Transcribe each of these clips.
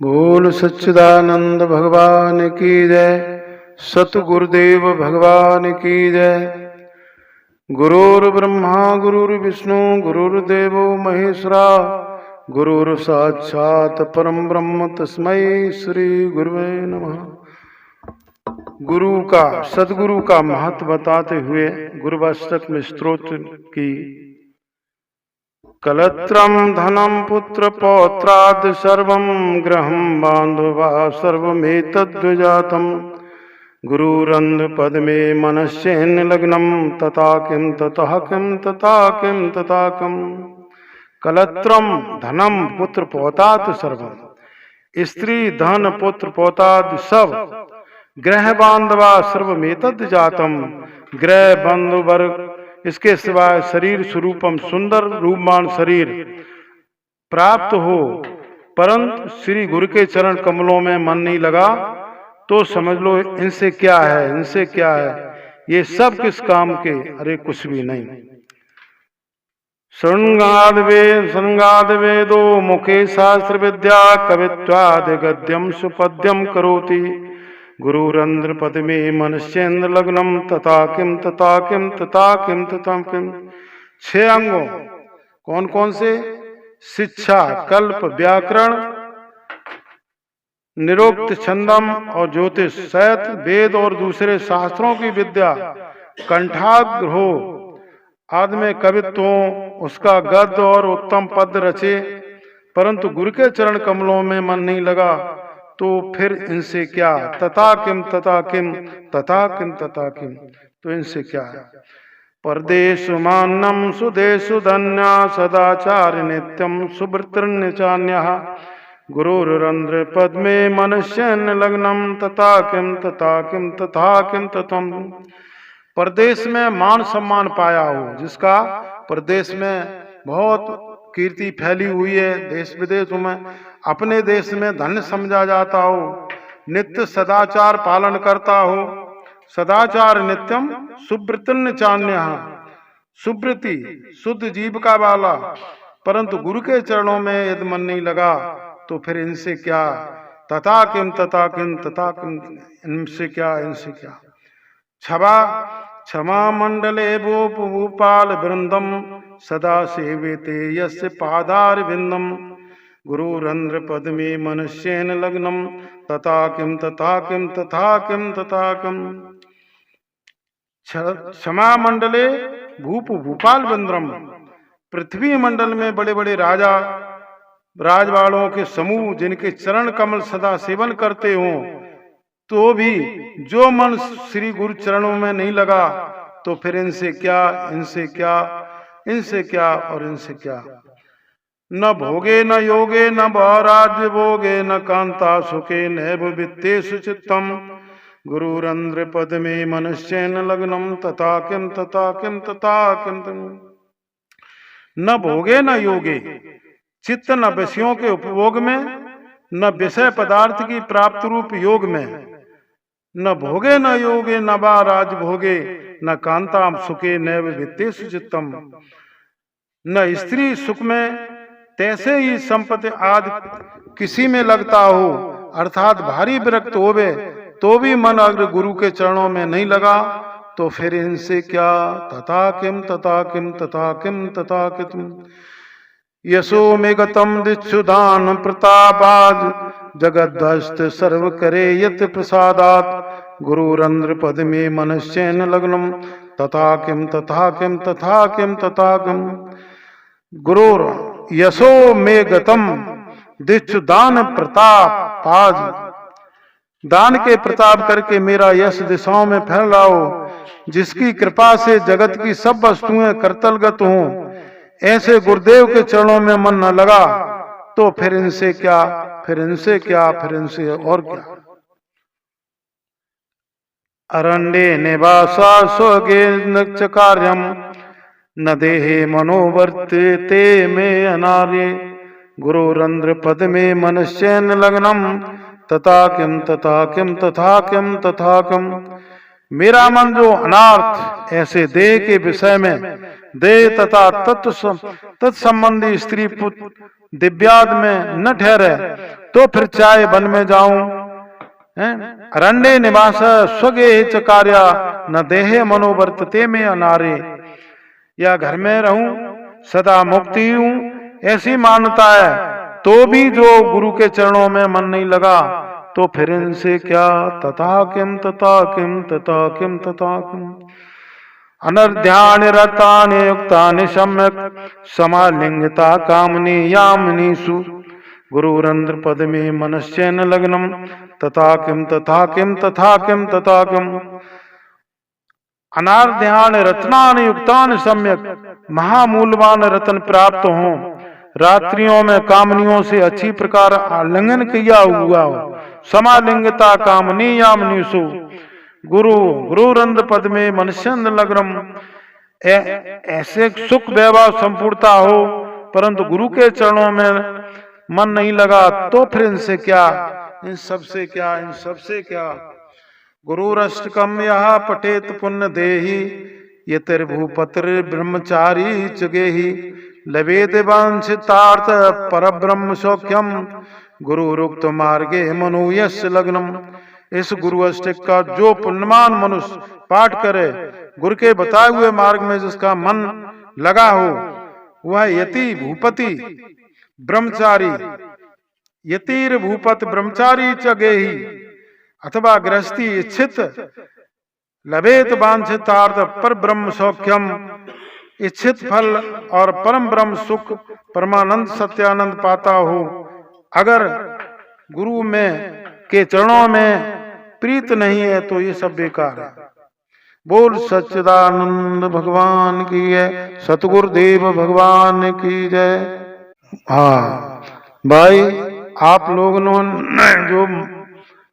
बोल सच्चिदानंद भगवान की जय। सतगुरुदेव भगवान की जय। गुरुर्ब्रह्मा गुरुर्विष्णु गुरुर्देवो महेश्वरा गुरुर् साक्षात् परम ब्रह्म तस्मै श्री गुरुवे नमः। गुरु का सदगुरु का महत्व बताते हुए गुरुवाष्टक स्तोत्र की कलत्रम धनम पुत्र पौत्राद सर्वं गृहं बांधवा सर्वमेतद्विजातम् गुरुरंध पद्मे मनश्चेन लग्नम तथा किम तथा किम तथा किम तथा किम। कलत्रम धनम पुत्र पौताद सर्वम, स्त्री धन पुत्र पौताद सब, गृह बांधवा सर्वमेतद् जातम, गृह बंधु वर्ग इसके सिवाय शरीर स्वरूपम सुंदर रूपमान शरीर प्राप्त हो, परंतु श्री गुरु के चरण कमलों में मन नहीं लगा तो समझ लो इनसे क्या है, इनसे क्या है, ये सब किस काम के? अरे कुछ भी नहीं। श्रृंगाद वेदो मुखे शास्त्र विद्या कवित्वादि गद्यम सुपद्यम करोति गुरुरंध्र पद्मे मनश्चेन्द्र लग्नम तथा किम तथा किम तथा किम तथा किम। 6 अंगों कौन कौन से? शिक्षा, कल्प, व्याकरण, निरुक्त, छंदम और ज्योतिष, शैत, वेद और दूसरे शास्त्रों की विद्या कंठाग्र हो, आदि में कवित्व हो, उसका गद्य और उत्तम पद रचे, परंतु गुरु के चरण कमलों में मन नहीं लगा तो फिर इनसे क्या? तथा किम तथा किम तथा किम तथा किम, तो इनसे क्या है? परदेशु मान्नम सुदेशु धन्या सदाचार नित्यम सुभृतृण्य चान्यः गुरुरंध्र पद्मे मनश्चेन लग्नम तथा किम तथा किम तथा किम तथम। परदेश में मान सम्मान पाया हो, जिसका प्रदेश में बहुत कीर्ति फैली हुई है, देश विदेशों में, अपने देश में धन्य समझा जाता हो, नित्य सदाचार पालन करता हो, सदाचार नित्यम सुवृतिन चान्य, सुवृति शुद्ध जीविका वाला, परंतु गुरु के चरणों में यदि मन नहीं लगा तो फिर इनसे क्या? तथा किम तथा किम तथा किम, इनसे क्या, इनसे क्या? क्षमा मंडले भूपाल वृंदम सदा सेवेते यस्य पादार विंदम गुरुरंध्र पद्मे मनश्चेन लग्नम तथा किम तथा किम तथा किम तथा किम। क्षमा मंडले भूपाल वृंदम, पृथ्वी मंडल में बड़े बड़े राजा राजवाड़ों के समूह जिनके चरण कमल सदा सेवन करते हों, तो भी जो मन श्री गुरु चरणों में नहीं लगा तो फिर इनसे क्या, इनसे क्या, इनसे क्या और इनसे क्या? न भोगे न योगे न राज्य भोगे न कांता सुखे नैव वित्तेषु चित्तम गुरुरंध्र पद्मे मनश्चेन लग्नम तथा किम तथा किम तथा किम। न भोगे न योगे, चित्त न विषयों के उपभोग में, न विषय पदार्थ की प्राप्त रूप योग में, न भोगे न योगे न राज भोगे न कांता सुखे नैव वित्तेषु चित्तम। न स्त्री सुख में तैसे ही संपत्ति आदि किसी में लगता हो, अर्थात भारी विरक्त होवे तो भी मन अग्र गुरु के चरणों में नहीं लगा तो फिर इनसे क्या? तथा किम तथा किम तथा किम तथा किम। यशो में गतम दिक्षुदान प्रतापाद जगद्दस्त सर्व करे यत प्रसादात गुरुरंध्र पद्मे मनश्चेन लग्नम तथा किम तथा किम तथा किम तथा किम। गुरुर यशो में गतम दिक्षुदान प्रतापाद, दान के प्रताप करके मेरा यश दिशाओं में फैल रहा हो, जिसकी कृपा से जगत की सब वस्तुएं करतलगत हों, ऐसे गुरुदेव के चरणों में मन न लगा तो फिर इनसे क्या, फिर इनसे क्या, फिर इनसे और क्या? अरण्ये निवासा स्वर्गे न कार्यम न देहे मनोवर्ते में अनार्ये गुरुरंध्र पद्मे मनश्चेन लग्नम तथा किम तथा किम तथा किम तथा किम। मेरा मन जो अनार्थ ऐसे देह के विषय में, देह तथा तत्संबंधी स्त्री पुत्र दिव्याद में न ठहरे तो फिर चाहे वन में जाऊं, अरण्य निवास स्वगे चकार्या न देहे मनोवर्तते में अनारे, या घर में रहूं सदा मुक्ति हूं, ऐसी मान्यता है, तो भी जो गुरु के चरणों में मन नहीं लगा, तो फिर इनसे क्या, तथा किम तथा किम तथा किम तथा किम। अनर्ध्यान रतानि युक्तानि सम्यक समालिंगता कामनी यामिनीषु गुरुरंध्र पद में मनश्चैन लग्नम तथा किम तथा किम तथा किम तथा किम। अनार्ध्यान रत्नानि युक्तानि सम्यक, महामूल्यवान रत्न प्राप्त हों, रात्रियों में कामनियों से अच्छी प्रकार आलिंगन किया हुआ हो, समालिंगता कामनी यामिनीषु गुरुरंध्र पद में मनुष्यंद लग्नम, ऐसे सुख वैभव संपूर्णता हो, परंतु गुरु के चरणों में मन नहीं लगा, तो फिर इनसे क्या, इन सबसे क्या, इन सबसे क्या। गुरुरष्टकम यह पठेत पुण्य देहि यतिर्भूपतिर ब्रह्मचारी चगेहि लवेद वांछितार्थ परब्रह्म सौख्यम गुरुरुक्त मार्गे मनोयस लग्नम। इस गुरु अष्टक का जो पुण्यमान मनुष्य पाठ करे, गुरु के बताए हुए मार्ग में जिसका मन लगा हो, वह यति भूपति ब्रह्मचारी, यतिर भूपत ब्रह्मचारी चगेहि, अथवा गृहस्थी इच्छित लभेत वांछितार्थ पर ब्रह्म सौख्यम, इच्छित फल और परम ब्रह्म सुख परमानंद सत्यानंद पाता हो। अगर गुरु में के चरणों में प्रीत नहीं है तो ये सब बेकार है। बोल सच्चिदानंद भगवान की जय, सतगुरुदेव भगवान की जय। हाँ भाई, आप लोगों ने जो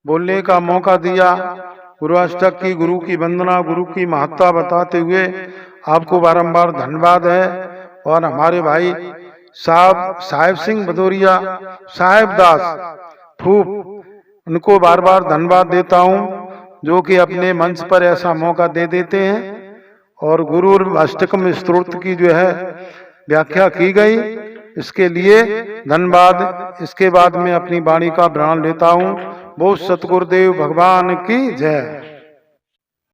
बोलने का मौका दिया, गुरु अष्टक की, गुरु की वंदना, गुरु की महत्ता बताते हुए आपको बारंबार धन्यवाद है। और हमारे भाई साहेब सिंह भदौरिया, साहेब दास फूफ, उनको बार बार धन्यवाद देता हूँ, जो कि अपने मंच पर ऐसा मौका दे देते हैं। और गुरु अष्टकम स्तोत्र की जो है व्याख्या की गई, इसके लिए धन्यवाद। इसके बाद में अपनी वाणी का प्राण लेता हूँ। बहुत सतगुरुदेव भगवान की जय।